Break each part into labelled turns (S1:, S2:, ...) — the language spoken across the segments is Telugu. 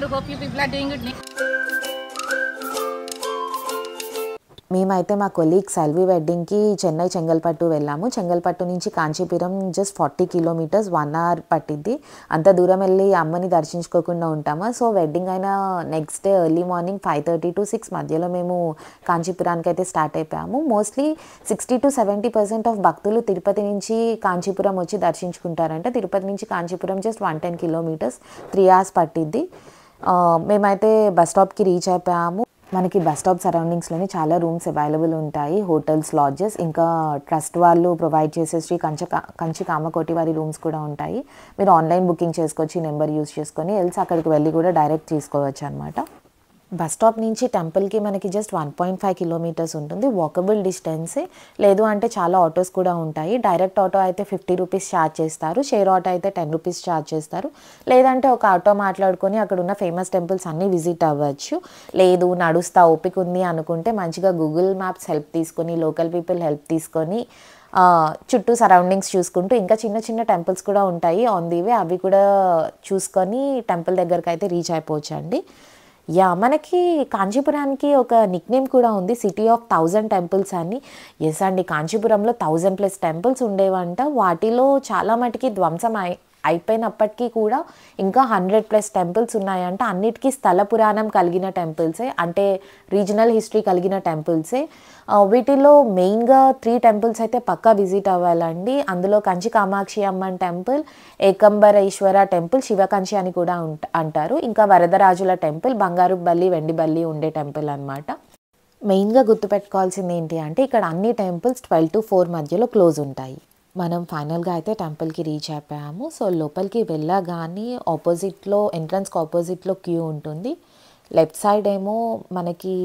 S1: అందరూ. Hope you people are doing good.
S2: మేమైతే మా కొలీగ్ సెల్వి వెడ్డింగ్కి చెన్నై చెంగల్పట్టు వెళ్ళాము. చెంగల్పట్టు నుంచి కాంచీపురం జస్ట్ 40 కిలోమీటర్స్, 1 అవర్ పట్టిద్ది. అంత దూరం వెళ్ళి అమ్మని దర్శించుకోకుండా ఉంటామా? సో వెడ్డింగ్ అయిన next day early morning 5:30 to 6 మధ్యలో మేము కాంచీపురానికి అయితే స్టార్ట్ అయిపోయాము. మోస్ట్లీ 60 to 70% ఆఫ్ భక్తులు తిరుపతి నుంచి కాంచీపురం వచ్చి దర్శించుకుంటారంట. తిరుపతి నుంచి కాంచీపురం జస్ట్ 110 కిలోమీటర్స్, 3 hours పట్టిద్ది. మేమైతే బస్ స్టాప్కి రీచ్ అయిపోయాము. మనకి బస్ స్టాప్ సరౌండింగ్స్లోనే చాలా రూమ్స్ అవైలబుల్ ఉంటాయి, హోటల్స్, లాడ్జెస్, ఇంకా ట్రస్ట్ వాళ్ళు ప్రొవైడ్ చేసే శ్రీ కంచి కామకోటి వారి రూమ్స్ కూడా ఉంటాయి. మీరు ఆన్లైన్ బుకింగ్ చేసుకోవచ్చు, ఈ నెంబర్ యూస్ చేసుకొని, ఎల్స్ అక్కడికి వెళ్ళి కూడా డైరెక్ట్ తీసుకోవచ్చు అనమాట. బస్ స్టాప్ నుంచి టెంపుల్కి మనకి జస్ట్ 1.5 కిలోమీటర్స్ ఉంటుంది, వాకబుల్ డిస్టెన్సే. లేదు అంటే చాలా ఆటోస్ కూడా ఉంటాయి. డైరెక్ట్ ఆటో అయితే 50 రూపీస్ ఛార్జ్ చేస్తారు, షేర్ ఆటో అయితే 10 రూపీస్ ఛార్జ్ చేస్తారు. లేదంటే ఒక ఆటో మాట్లాడుకొని అక్కడ ఉన్న ఫేమస్ టెంపుల్స్ అన్నీ విజిట్ అవ్వచ్చు. లేదు నడుస్తా ఓపిక ఉంది అనుకుంటే మంచిగా గూగుల్ మ్యాప్స్ హెల్ప్ తీసుకొని, లోకల్ పీపుల్ హెల్ప్ తీసుకొని చుట్టూ సరౌండింగ్స్ చూసుకుంటూ ఇంకా చిన్న చిన్న టెంపుల్స్ కూడా ఉంటాయి ఆన్ ది వే, అవి కూడా చూసుకొని టెంపుల్ దగ్గరకు అయితే రీచ్ అయిపోవచ్చు అండి. మనకి కాంచీపురానికి ఒక నిక్నేమ్ కూడా ఉంది, సిటీ ఆఫ్ 1000 టెంపుల్స్ అని. ఎస్ అండి, కాంచీపురంలో 1000+ టెంపుల్స్ ఉండేవంట. వాటిలో చాలా మటుకి ధ్వంసం అయిపోయినప్పటికీ కూడా ఇంకా 100+ టెంపుల్స్ ఉన్నాయంట. అన్నిటికీ స్థల పురాణం కలిగిన టెంపుల్సే, అంటే రీజనల్ హిస్టరీ కలిగిన టెంపుల్సే. వీటిలో మెయిన్గా 3 టెంపుల్స్ అయితే పక్కా విజిట్ అవ్వాలండి. అందులో కంచి కామాక్షి అమ్మన్ టెంపుల్, ఏకంబరేశ్వర టెంపుల్, శివకంచి అని కూడా అంటారు, ఇంకా వరదరాజుల టెంపుల్, బంగారు బల్లి వెండి బల్లి ఉండే టెంపుల్ అనమాట. మెయిన్గా గుర్తుపెట్టుకోవాల్సింది ఏంటి అంటే ఇక్కడ అన్ని టెంపుల్స్ 12 to 4 మధ్యలో క్లోజ్ ఉంటాయి. మనం ఫైనల్గా అయితే టెంపుల్కి రీచ్ అయిపోయాము. సో లోపలికి వెళ్ళగానే ఆపోజిట్లో, ఎంట్రన్స్కి ఆపోజిట్లో క్యూ ఉంటుంది. లెఫ్ట్ సైడ్ ఏమో మనకి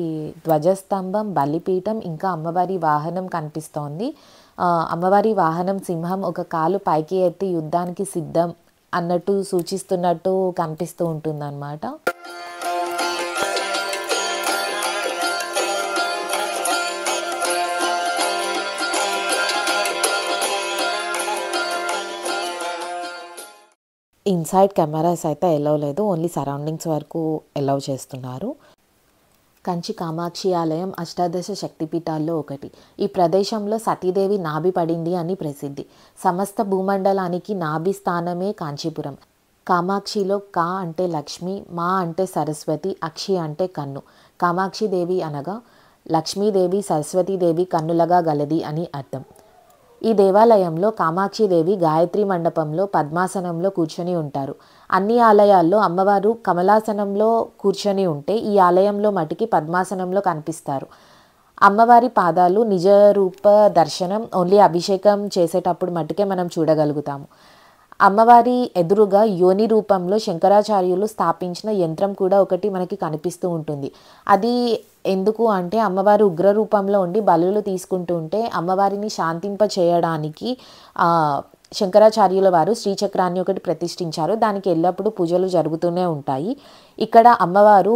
S2: ధ్వజస్తంభం, బలిపీఠం, ఇంకా అమ్మవారి వాహనం కనిపిస్తోంది. అమ్మవారి వాహనం సింహం ఒక కాలు పైకి ఎత్తి యుద్ధానికి సిద్ధం అన్నట్టు సూచిస్తున్నట్టు కనిపిస్తూ ఉంటుందన్నమాట. ఇన్సైడ్ కెమెరాస్ అయితే ఎలవ్ లేదు, ఓన్లీ సరౌండింగ్స్ వరకు ఎలవ్ చేస్తున్నారు. కంచి కామాక్షి ఆలయం అష్టాదశ శక్తిపీఠాల్లో ఒకటి. ఈ ప్రదేశంలో సతీదేవి నాభి పడింది అని ప్రసిద్ధి. సమస్త భూమండలానికి నాభి స్థానమే కాంచీపురం. కామాక్షిలో కా అంటే లక్ష్మి, మా అంటే సరస్వతి, అక్షి అంటే కన్ను. కామాక్షిదేవి అనగా లక్ష్మీదేవి సరస్వతీదేవి కన్నులగా గలది అని అర్థం. ఈ దేవాలయంలో కామాక్షిదేవి గాయత్రి మండపంలో పద్మాసనంలో కూర్చొని ఉంటారు. అన్ని ఆలయాల్లో అమ్మవారు కమలాసనంలో కూర్చొని ఉంటే ఈ ఆలయంలో మటుకి పద్మాసనంలో కనిపిస్తారు. అమ్మవారి పాదాలు నిజ రూప దర్శనం ఓన్లీ అభిషేకం చేసేటప్పుడు మటుకే మనం చూడగలుగుతాము. అమ్మవారి ఎదురుగా యోని రూపంలో శంకరాచార్యులు స్థాపించిన యంత్రం కూడా ఒకటి మనకి కనిపిస్తూ ఉంటుంది. అది ఎందుకు అంటే అమ్మవారు ఉగ్ర రూపంలో ఉండి బలులు తీసుకుంటూ ఉంటే అమ్మవారిని శాంతింప చేయడానికి శంకరాచార్యుల వారు శ్రీచక్రాన్ని ఒకటి ప్రతిష్ఠించారు. దానికి ఎల్లప్పుడూ పూజలు జరుగుతూనే ఉంటాయి. ఇక్కడ అమ్మవారు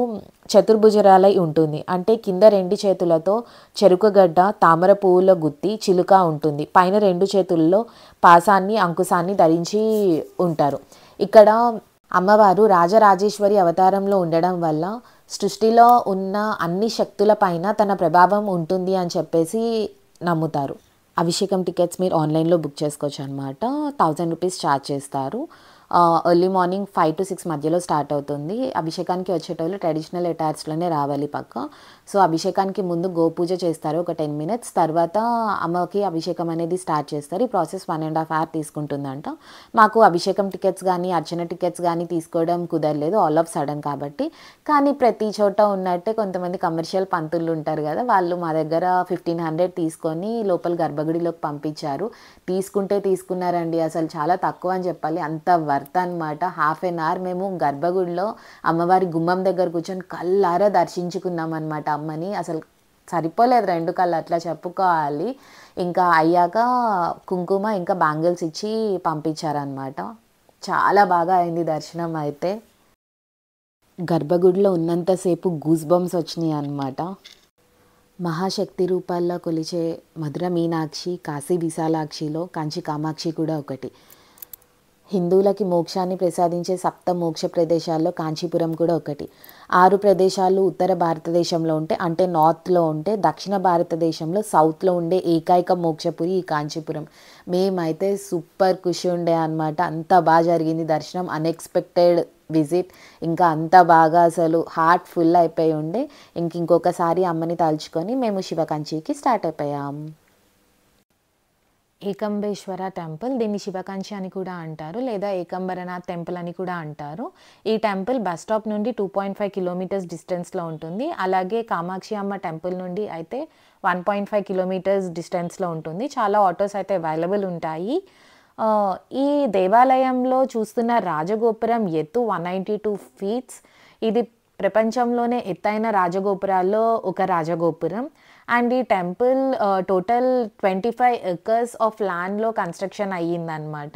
S2: చతుర్భుజరాలై ఉంటుంది, అంటే కింద 2 చేతులతో చెరుకుగడ్డ, తామర పువ్వుల గుత్తి, చిలుక ఉంటుంది. పైన 2 చేతుల్లో పాసాన్ని, అంకుశాన్ని ధరించి ఉంటారు. ఇక్కడ అమ్మవారు రాజరాజేశ్వరి అవతారంలో ఉండడం వల్ల సృష్టిలో ఉన్న అన్ని శక్తుల పైన తన ప్రభావం ఉంటుంది అని చెప్పేసి నమ్ముతారు. అభిషేకం టికెట్స్ మీరు ఆన్లైన్లో బుక్ చేసుకోవచ్చు అనమాట. 1000 రూపీస్ ఛార్జ్ చేస్తారు. ఎర్లీ మార్నింగ్ 5 to 6 మధ్యలో స్టార్ట్ అవుతుంది. అభిషేకానికి వచ్చేటోళ్ళు ట్రెడిషనల్ అటైర్స్లోనే రావాలి పక్క. సో అభిషేకానికి ముందు గోపూజ చేస్తారు ఒక 10 minutes, తర్వాత అమ్మకి అభిషేకం అనేది స్టార్ట్ చేస్తారు. ఈ ప్రాసెస్ 1.5 hours తీసుకుంటుందంట. మాకు అభిషేకం టికెట్స్ కానీ అర్చన టికెట్స్ కానీ తీసుకోవడం కుదరలేదు, ఆల్ ఆఫ్ సడన్ కాబట్టి. కానీ ప్రతి చోట ఉన్నట్టే కొంతమంది కమర్షియల్ పంతులు ఉంటారు కదా, వాళ్ళు మా దగ్గర 1500 తీసుకొని లోపల గర్భగుడిలోకి పంపించారు. తీసుకున్నారండి, అసలు చాలా తక్కువ అని చెప్పాలి, అంత వర్త్ అనమాట. 1/2 hour మేము గర్భగుడిలో అమ్మవారి గుమ్మం దగ్గర కూర్చొని కళ్ళారా దర్శించుకున్నాం అనమాట అమ్మని. అసలు సరిపోలేదు 2 కళ్ళు అట్లా చెప్పుకోవాలి. ఇంకా అయ్యాక కుంకుమ ఇంకా బ్యాంగిల్స్ ఇచ్చి పంపించారనమాట. చాలా బాగా అయింది దర్శనం అయితే. గర్భగుడిలో ఉన్నంతసేపు గూస్ బంప్స్ వచ్చినాయి అన్నమాట. మహాశక్తి రూపాల్లో కొలిచే మధుర మీనాక్షి, కాశీ విశాలాక్షిలో కంచి కామాక్షి కూడా ఒకటి. హిందువులకి మోక్షాన్ని ప్రసాదించే సప్త మోక్ష ప్రదేశాల్లో కాంచీపురం కూడా ఒకటి. 6 ప్రదేశాలు ఉత్తర భారతదేశంలో ఉంటే, అంటే నార్త్‌లో ఉంటే, దక్షిణ భారతదేశంలో సౌత్‌లో ఉండే ఏకైక మోక్షపురి ఈ కాంచీపురం. మేమైతే సూపర్ ఖుషి ఉండే అనమాట. అంత బాగా జరిగింది దర్శనం. Unexpected visit. ఇంకా అంత బాగా అసలు హార్ట్ ఫుల్ అయిపోయి ఉండే. ఇంకొకసారి అమ్మని తలుచుకొని మేము శివకంచికి స్టార్ట్ అయిపోయాం. ఏకంబేశ్వర టెంపుల్, దీన్ని శివకంచి అని కూడా అంటారు, లేదా ఏకంబరనాథ్ టెంపుల్ అని కూడా అంటారు. ఈ టెంపుల్ బస్ స్టాప్ నుండి 2.5 కిలోమీటర్స్ డిస్టెన్స్లో ఉంటుంది. అలాగే కామాక్షి అమ్మ టెంపుల్ నుండి అయితే 1.5 కిలోమీటర్స్ డిస్టెన్స్లో ఉంటుంది. చాలా ఆటోస్ అయితే అవైలబుల్ ఉంటాయి. ఈ దేవాలయంలో చూస్తున్న రాజగోపురం ఎత్తు 192 ఫీట్స్. ఇది ప్రపంచంలోనే ఎత్తైన రాజగోపురాల్లో ఒక రాజగోపురం. అండ్ ఈ టెంపుల్ టోటల్ 25 ఎకర్స్ ఆఫ్ ల్యాండ్లో కన్స్ట్రక్షన్ అయ్యిందనమాట.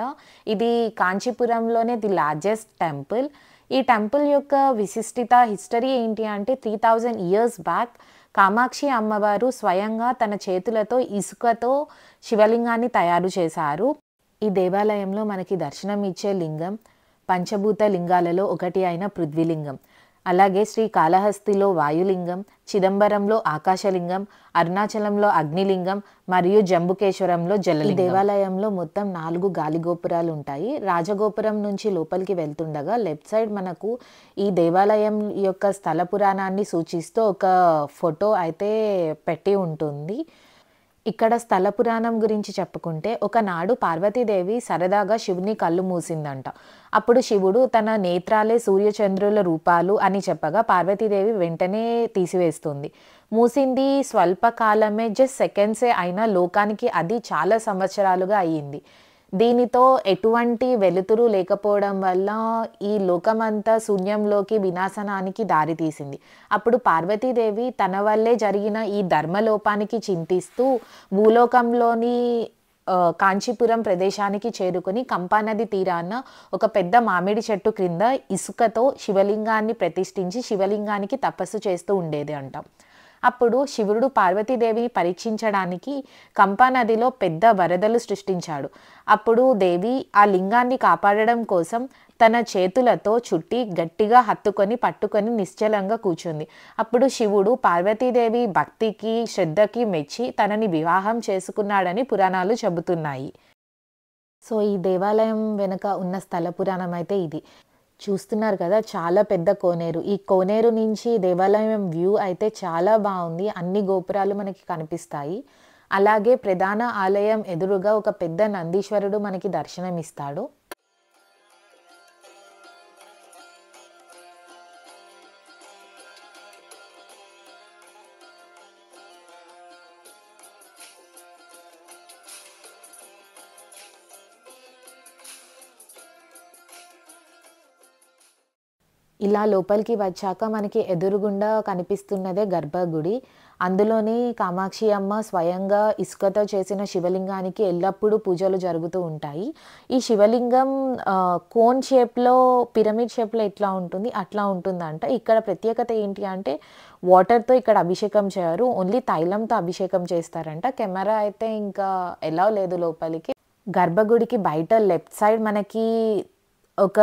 S2: ఇది కాంచీపురంలోనే ది లార్జెస్ట్ టెంపుల్. ఈ టెంపుల్ యొక్క విశిష్టత, హిస్టరీ ఏంటి అంటే 3000 ఇయర్స్ బ్యాక్ కామాక్షి అమ్మవారు స్వయంగా తన చేతులతో ఇసుకతో శివలింగాన్ని తయారు చేశారు. ఈ దేవాలయంలో మనకి దర్శనం ఇచ్చే లింగం పంచభూత లింగాలలో ఒకటి అయిన పృథ్వీలింగం. అలాగే శ్రీకాళహస్తిలో వాయులింగం, చిదంబరంలో ఆకాశలింగం, అరుణాచలంలో అగ్నిలింగం మరియు జంబుకేశ్వరంలో జలలింగం. ఈ దేవాలయంలో మొత్తం 4 గాలిగోపురాలు ఉంటాయి. రాజగోపురం నుంచి లోపలికి వెళ్తుండగా లెఫ్ట్ సైడ్ మనకు ఈ దేవాలయం యొక్క స్థల పురాణాన్ని సూచిస్తూ ఒక ఫోటో అయితే పెట్టి ఉంటుంది. ఇక్కడ స్థల పురాణం గురించి చెప్పుకుంటే, ఒకనాడు పార్వతీదేవి సరదాగా శివుని కళ్ళు మూసిందంట. అప్పుడు శివుడు తన నేత్రాలే సూర్యచంద్రుల రూపాలు అని చెప్పగా పార్వతీదేవి వెంటనే తీసివేస్తుంది. మూసింది స్వల్పకాలమే, జస్ట్ సెకండ్సే అయినా లోకానికి అది చాలా సంవత్సరాలుగా అయ్యింది. దీనితో ఎటువంటి వెలుతురు లేకపోవడం వల్ల ఈ లోకమంతా శూన్యంలోకి, వినాశనానికి దారితీసింది. అప్పుడు పార్వతీదేవి తన వల్లే జరిగిన ఈ ధర్మలోపానికి చింతిస్తూ భూలోకంలోని కాంచీపురం ప్రదేశానికి చేరుకొని కంపానది తీరాన ఒక పెద్ద మామిడి చెట్టు క్రింద ఇసుకతో శివలింగాన్ని ప్రతిష్ఠించి శివలింగానికి తపస్సు చేస్తూ ఉండేది అంట. అప్పుడు శివుడు పార్వతీదేవిని పరీక్షించడానికి కంపానదిలో పెద్ద వరదలు సృష్టించాడు. అప్పుడు దేవి ఆ లింగాన్ని కాపాడడం కోసం తన చేతులతో చుట్టి గట్టిగా పట్టుకొని నిశ్చలంగా కూర్చుంది. అప్పుడు శివుడు పార్వతీదేవి భక్తికి, శ్రద్ధకి మెచ్చి తనని వివాహం చేసుకున్నాడని పురాణాలు చెబుతున్నాయి. సో ఈ దేవాలయం వెనుక ఉన్న స్థల పురాణం అయితే ఇది. చూస్తున్నారు కదా, చాలా పెద్ద కోనేరు. ఈ కోనేరు నుంచి దేవాలయం వ్యూ అయితే చాలా బాగుంది. అన్ని గోపురాలు మనకి కనిపిస్తాయి. అలాగే ప్రధాన ఆలయం ఎదురుగా ఒక పెద్ద నందీశ్వరుడు మనకి దర్శనమిస్తాడు. ఇలా లోపలికి వచ్చాక మనకి ఎదురుగుండా కనిపిస్తున్నదే గర్భగుడి. అందులోని కామాక్షి అమ్మ స్వయంగా ఇసుకతో చేసిన శివలింగానికి ఎల్లప్పుడూ పూజలు జరుగుతూ ఉంటాయి. ఈ శివలింగం కోన్ షేప్లో, పిరమిడ్ షేప్లో ఎట్లా ఉంటుంది అట్లా ఉంటుందంట. ఇక్కడ ప్రత్యేకత ఏంటి అంటే వాటర్తో ఇక్కడ అభిషేకం చేయరు, ఓన్లీ తైలంతో అభిషేకం చేస్తారంట. కెమెరా అయితే ఇంకా ఎలా లేదు లోపలికి. గర్భగుడికి బయట లెఫ్ట్ సైడ్ మనకి ఒక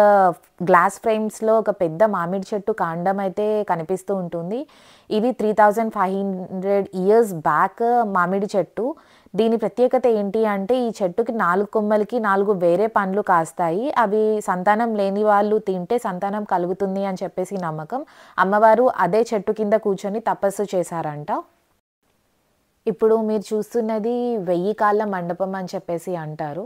S2: గ్లాస్ ఫ్రేమ్స్లో ఒక పెద్ద మామిడి చెట్టు కాండం అయితే కనిపిస్తూ ఉంటుంది. ఇది 3500 ఇయర్స్ బ్యాక్ మామిడి చెట్టు. దీని ప్రత్యేకత ఏంటి అంటే ఈ చెట్టుకి 4 కొమ్మలకి 4 వేరే పండ్లు కాస్తాయి. అవి సంతానం లేని వాళ్ళు తింటే సంతానం కలుగుతుంది అని చెప్పేసి నమ్మకం. అమ్మవారు అదే చెట్టు కింద కూర్చొని తపస్సు చేశారంట. ఇప్పుడు మీరు చూస్తున్నది 1000 కాళ్ళ మండపం అని చెప్పేసి అంటారు.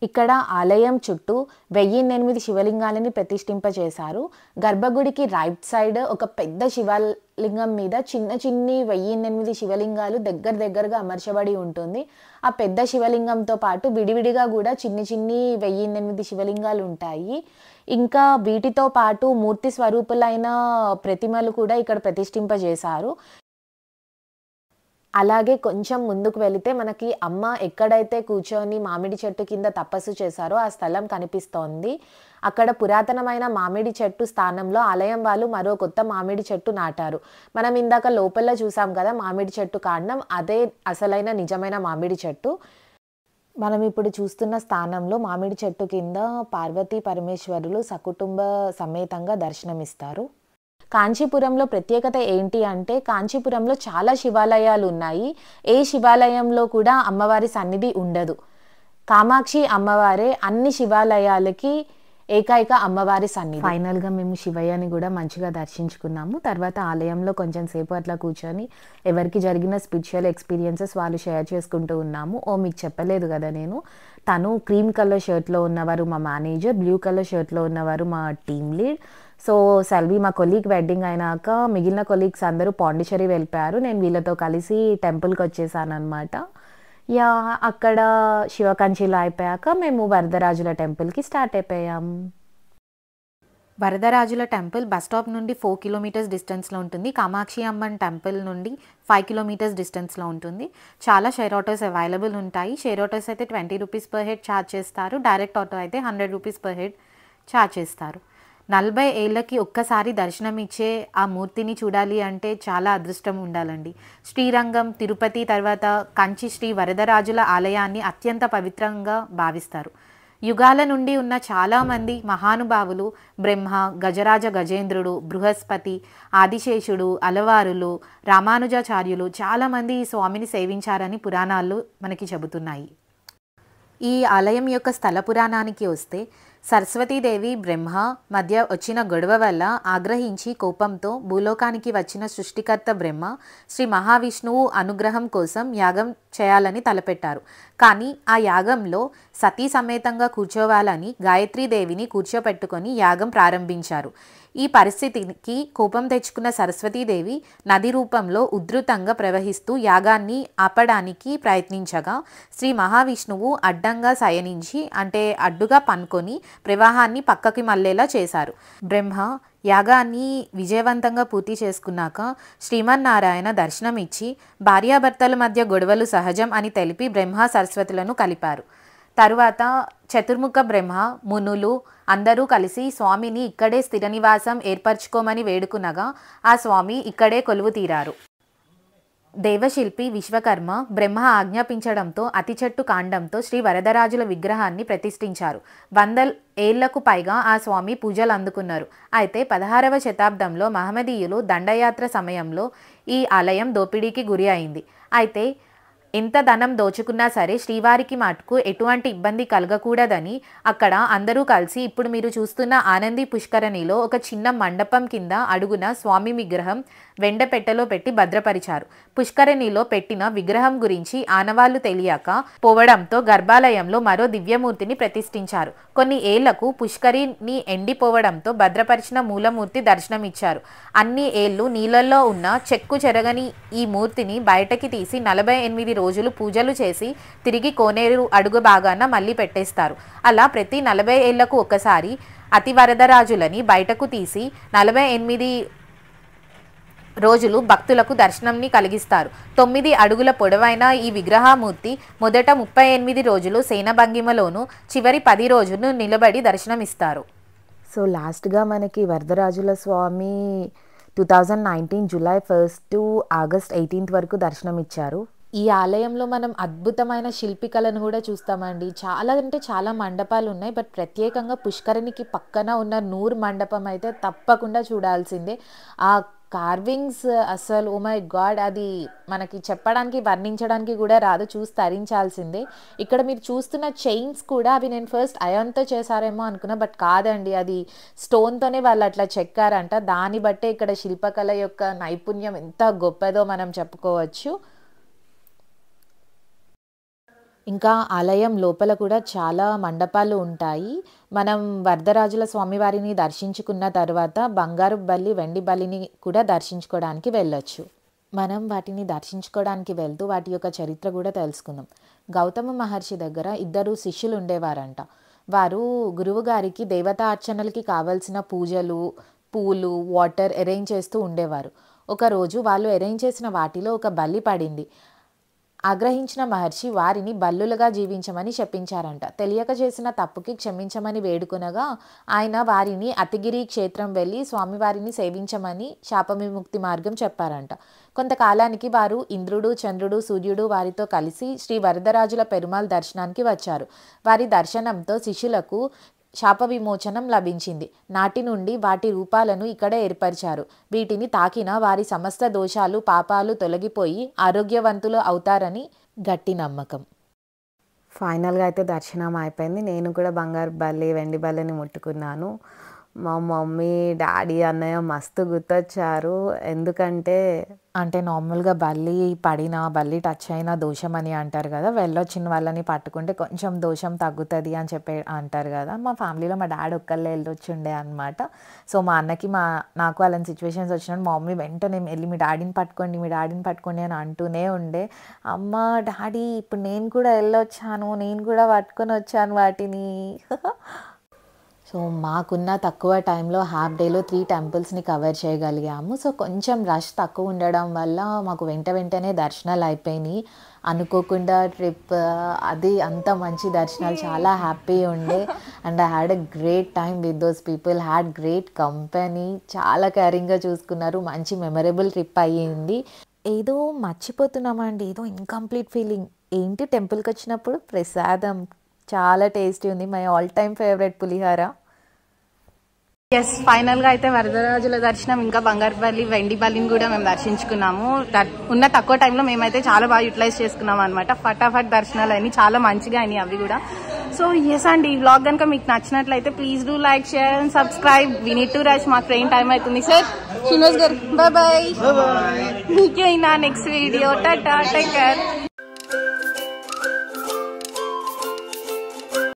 S2: ఇక్కడ ఆలయం చుట్టూ 1008 శివలింగాలని ప్రతిష్ఠింపచేశారు. గర్భగుడికి రైట్ సైడ్ ఒక పెద్ద శివలింగం మీద చిన్ని 1008 శివలింగాలు దగ్గరగా అమర్చబడి ఉంటుంది. ఆ పెద్ద శివలింగంతో పాటు విడివిడిగా కూడా చిన్ని 1008 శివలింగాలు ఉంటాయి. ఇంకా వీటితో పాటు మూర్తి స్వరూపులైన ప్రతిమలు కూడా ఇక్కడ ప్రతిష్ఠింపజేశారు. అలాగే కొంచెం ముందుకు వెళితే మనకి అమ్మ ఎక్కడైతే కూర్చొని మామిడి చెట్టు కింద తపస్సు చేశారో ఆ స్థలం కనిపిస్తోంది. అక్కడ పురాతనమైన మామిడి చెట్టు స్థానంలో ఆలయం వాళ్ళు మరో కొత్త మామిడి చెట్టు నాటారు. మనం ఇందాక లోపల చూసాం కదా మామిడి చెట్టు కాండం, అదే అసలైన నిజమైన మామిడి చెట్టు. మనం ఇప్పుడు చూస్తున్న స్థానంలో మామిడి చెట్టు కింద పార్వతీ పరమేశ్వరులు సకుటుంబ సమేతంగా దర్శనమిస్తారు. కాంచీపురంలో ప్రత్యేకత ఏంటి అంటే, కాంచీపురంలో చాలా శివాలయాలు ఉన్నాయి. ఏ శివాలయంలో కూడా అమ్మవారి సన్నిధి ఉండదు. కామాక్షి అమ్మవారే అన్ని శివాలయాలకి ఏకైక అమ్మవారి సన్నిధి. ఫైనల్‌గా మేము శివయ్యని కూడా మంచిగా దర్శించుకున్నాము. తర్వాత ఆలయంలో కొంచెం సేపు అట్లా కూర్చొని ఎవరికి జరిగిన స్పిరిచువల్ ఎక్స్‌పీరియన్సెస్ వాళ్ళు షేర్ చేసుకుంటూ ఉన్నాము. మీకు చెప్పలేదు కదా నేను. తను క్రీమ్ కలర్ షర్ట్‌లో ఉన్నవారు మా మేనేజర్, బ్లూ కలర్ షర్ట్‌లో ఉన్నవారు మా టీమ్ లీడ్. సో సెల్వి మా కొలీగ్ వెడ్డింగ్ అయినాక మిగిలిన కొలీగ్స్ అందరూ పాండిచ్చేరి వెళ్ళిపోయారు. నేను వీళ్ళతో కలిసి టెంపుల్‌కి వచ్చేసాననమాట. అక్కడ శివకంచిలో అయిపోయాక మేము వరదరాజుల టెంపుల్‌కి స్టార్ట్ అయిపోయాం. వరదరాజుల టెంపుల్ బస్ స్టాప్ నుండి 4 కిలోమీటర్స్ డిస్టెన్స్లో ఉంటుంది. కామాక్షి అమ్మన్ టెంపుల్ నుండి 5 కిలోమీటర్స్ డిస్టెన్స్లో ఉంటుంది. చాలా షేర్ ఆటోస్ అవైలబుల్ ఉంటాయి. షేర్ ఆటోస్ అయితే 20 రూపీస్ పర్ హెడ్ ఛార్జ్ చేస్తారు. డైరెక్ట్ ఆటో అయితే 100 రూపీస్ పర్ హెడ్ ఛార్జ్ చేస్తారు. 40 ఏళ్ళకి ఒక్కసారి దర్శనం ఇచ్చే ఆ మూర్తిని చూడాలి అంటే చాలా అదృష్టం ఉండాలండి. శ్రీరంగం, తిరుపతి తర్వాత కంచి శ్రీ వరదరాజుల ఆలయాన్ని అత్యంత పవిత్రంగా భావిస్తారు. యుగాల నుండి ఉన్న చాలామంది మహానుభావులు బ్రహ్మ, గజరాజ గజేంద్రుడు, బృహస్పతి, ఆదిశేషుడు, అలవారులు, రామానుజాచార్యులు చాలామంది ఈ స్వామిని సేవించారని పురాణాలు మనకి చెబుతున్నాయి. ఈ ఆలయం యొక్క స్థల పురాణానికి వస్తే, సరస్వతీదేవి బ్రహ్మ మధ్య వచ్చిన గొడవ వల్ల ఆగ్రహించి కోపంతో భూలోకానికి వచ్చిన సృష్టికర్త బ్రహ్మ శ్రీ మహావిష్ణువు అనుగ్రహం కోసం యాగం చేయాలని తలపెట్టారు. కానీ ఆ యాగంలో సతీ సమేతంగా కూర్చోవాలని గాయత్రీదేవిని కూర్చోపెట్టుకొని యాగం ప్రారంభించారు. ఈ పరిస్థితికి కోపం తెచ్చుకున్న సరస్వతీదేవి నది రూపంలో ఉధృతంగా ప్రవహిస్తూ యాగాన్ని ఆపడానికి ప్రయత్నించగా శ్రీ మహావిష్ణువు అడ్డంగా శయనించి అంటే అడ్డుగా పనుకొని ప్రవాహాన్ని పక్కకి మళ్ళేలా చేశారు. బ్రహ్మ యాగాన్ని విజయవంతంగా పూర్తి చేసుకున్నాక శ్రీమన్నారాయణ దర్శనమిచ్చి భార్యాభర్తల మధ్య గొడవలు సహజం అని తెలిపి బ్రహ్మ సరస్వతులను కలిపారు. తరువాత చతుర్ముఖ బ్రహ్మ, మునులు అందరూ కలిసి స్వామిని ఇక్కడే స్థిర నివాసం ఏర్పరచుకోమని వేడుకునగా ఆ స్వామి ఇక్కడే కొలువు తీరారు. దేవశిల్పి విశ్వకర్మ బ్రహ్మ ఆజ్ఞాపించడంతో అతి చెట్టు కాండంతో శ్రీ వరదరాజుల విగ్రహాన్ని ప్రతిష్ఠించారు. 100 ఏళ్లకు పైగా ఆ స్వామి పూజలు అందుకున్నారు. అయితే 16వ శతాబ్దంలో మహమ్మదీయులు దండయాత్ర సమయంలో ఈ ఆలయం దోపిడీకి గురి అయింది. అయితే ఎంత ధనం దోచుకున్నా సరే శ్రీవారికి మటుకు ఎటువంటి ఇబ్బంది కలగకూడదని అక్కడ అందరూ కలిసి ఇప్పుడు మీరు చూస్తున్న ఆనంది పుష్కరిణిలో ఒక చిన్న మండపం కింద అడుగున స్వామి విగ్రహం వెండపెట్టెలో పెట్టి భద్రపరిచారు. పుష్కరిణిలో పెట్టిన విగ్రహం గురించి ఆనవాళ్లు తెలియక పోవడంతో గర్భాలయంలో మరో దివ్యమూర్తిని ప్రతిష్ఠించారు. కొన్ని ఏళ్లకు పుష్కరిణి ఎండిపోవడంతో భద్రపరిచిన మూలమూర్తి దర్శనమిచ్చారు. అన్ని ఏళ్లు నీళ్ళల్లో ఉన్న చెక్కు చెరగని ఈ మూర్తిని బయటకి తీసి 48 రోజులు పూజలు చేసి తిరిగి కోనేరు అడుగు భాగాన మళ్ళీ పెట్టేస్తారు. అలా ప్రతి 40 ఏళ్లకు ఒకసారి అతి వరదరాజులని బయటకు తీసి 48 రోజులు భక్తులకు దర్శనంని కలిగిస్తారు. 9 అడుగుల పొడవైన ఈ విగ్రహమూర్తి మొదట 38 రోజులు సేనభంగిమలోను చివరి 10 రోజులు నిలబడి దర్శనమిస్తారు. సో లాస్ట్గా మనకి వరదరాజుల స్వామి 2019 జూలై 1 టు ఆగస్ట్ 18 వరకు దర్శనమిచ్చారు. ఈ ఆలయంలో మనం అద్భుతమైన శిల్పికలను కూడా చూస్తామండి. చాలా అంటే చాలా మండపాలు ఉన్నాయి. బట్ ప్రత్యేకంగా పుష్కరిణికి పక్కన ఉన్న నూర్ మండపం అయితే తప్పకుండా చూడాల్సిందే. ఆ కార్వింగ్స్ అసలు ఓ మై గాడ్, అది మనకి చెప్పడానికి వర్ణించడానికి కూడా రాదు, చూసి తరించాల్సిందే. ఇక్కడ మీరు చూస్తున్న చైన్స్ కూడా అవి నేను ఫస్ట్ అయాన్తో చేశారేమో అనుకున్నా, బట్ కాదండి, అది స్టోన్తోనే వాళ్ళు అట్లా చెక్కారంట. దాన్ని బట్టే ఇక్కడ శిల్పకళ యొక్క నైపుణ్యం ఎంత గొప్పదో మనం చెప్పుకోవచ్చు. ఇంకా ఆలయం లోపల కూడా చాలా మండపాలు ఉంటాయి. మనం వరదరాజుల స్వామివారిని దర్శించుకున్న తర్వాత బంగారు బల్లి, వెండి బల్లిని కూడా దర్శించుకోవడానికి వెళ్ళొచ్చు. మనం వాటిని దర్శించుకోవడానికి వెళ్తూ వాటి యొక్క చరిత్ర కూడా తెలుసుకుందాం. గౌతమ మహర్షి దగ్గర 2 శిష్యులు ఉండేవారంట. వారు గురువుగారికి దేవతా అర్చనలకి కావాల్సిన పూజలు, పూలు, వాటర్ అరేంజ్ చేస్తూ ఉండేవారు. ఒకరోజు వాళ్ళు అరేంజ్ చేసిన వాటిలో ఒక బల్లి పడింది. ఆగ్రహించిన మహర్షి వారిని బల్లులుగా జీవించమని శపించారంట. తెలియక చేసిన తప్పుకి క్షమించమని వేడుకొనగా ఆయన వారిని అతిగిరి క్షేత్రం వెళ్ళి స్వామివారిని సేవించమని శాప విముక్తి మార్గం చెప్పారంట. కొంతకాలానికి వారు ఇంద్రుడు, చంద్రుడు, సూర్యుడు వారితో కలిసి శ్రీ వరదరాజుల పెరుమాళ్ దర్శనానికి వచ్చారు. వారి దర్శనంతో శిష్యులకు శాప విమోచనం లభించింది. నాటి నుండి వాటి రూపాలను ఇక్కడ ఏర్పరిచారు. వీటిని తాకిన వారి సమస్త దోషాలు, పాపాలు తొలగిపోయి ఆరోగ్యవంతులు అవుతారని గట్టి నమ్మకం. ఫైనల్గా అయితే దర్శనం అయిపోయింది. నేను కూడా బంగారు బల్లి, వెండి బల్లిని ముట్టుకున్నాను. మా మమ్మీ, డాడీ, అన్నయ్య మస్తు గుర్తొచ్చారు. ఎందుకంటే నార్మల్గా బల్లి టచ్ అయిన దోషం అని అంటారు కదా, వెళ్ళొచ్చిన వాళ్ళని పట్టుకుంటే కొంచెం దోషం తగ్గుతుంది అని చెప్పి అంటారు కదా. మా ఫ్యామిలీలో మా డాడీ ఒక్కళ్ళే వెళ్ళొచ్చుండే అనమాట. సో మా అన్నకి నాకు అలాంటి సిచ్యువేషన్స్ వచ్చినప్పుడు మా మమ్మీ వెంటనే వెళ్ళి మీ డాడీని పట్టుకోండి అని అంటూనే ఉండే. అమ్మ, డాడీ ఇప్పుడు నేను కూడా వెళ్ళొచ్చాను, నేను కూడా పట్టుకొని వచ్చాను వాటిని. సో మాకున్న తక్కువ టైంలో హాఫ్ డేలో 3 టెంపుల్స్ని కవర్ చేయగలిగాము. సో కొంచెం రష్ తక్కువ ఉండడం వల్ల మాకు వెంటనే దర్శనాలు అయిపోయినాయి. అనుకోకుండా ట్రిప్ అది అంత మంచి దర్శనాలు, చాలా హ్యాపీ ఉండే. And I had a great time with those people, had great company, చాలా కేరింగ్గా చూసుకున్నారు. మంచి మెమరబుల్ ట్రిప్ అయ్యింది. ఏదో మర్చిపోతున్నామండి, ఏదో ఇన్కంప్లీట్ ఫీలింగ్. ఏంటి, టెంపుల్కి వచ్చినప్పుడు ప్రసాదం చాలా టేస్టీ ఉంది. My all time favourite pulihora.
S1: Yes, ఫైనల్గా అయితే వరదరాజుల దర్శనం ఇంకా బంగారుపల్లి, వెండి బల్లిని కూడా మేము దర్శించుకున్నాము. ఉన్న తక్కువ టైంలో మేమైతే చాలా బాగా యూటిలైజ్ చేసుకున్నాం అనమాట. ఫటాఫట్ దర్శనాలు అయినాయి, చాలా మంచిగా అయినాయి అవి కూడా. సో ఎస్ అండి, ఈ వ్లాగ్ కనుక మీకు నచ్చినట్లయితే please do like, share and subscribe. We need to rush, మాకు ట్రైన్ టైం అవుతుంది. సార్ శ్రీనివాస్ గారు, బాయ్ బాయ్. మీకే నా నెక్స్ట్ వీడియో. టాటా, టేక్ కేర్.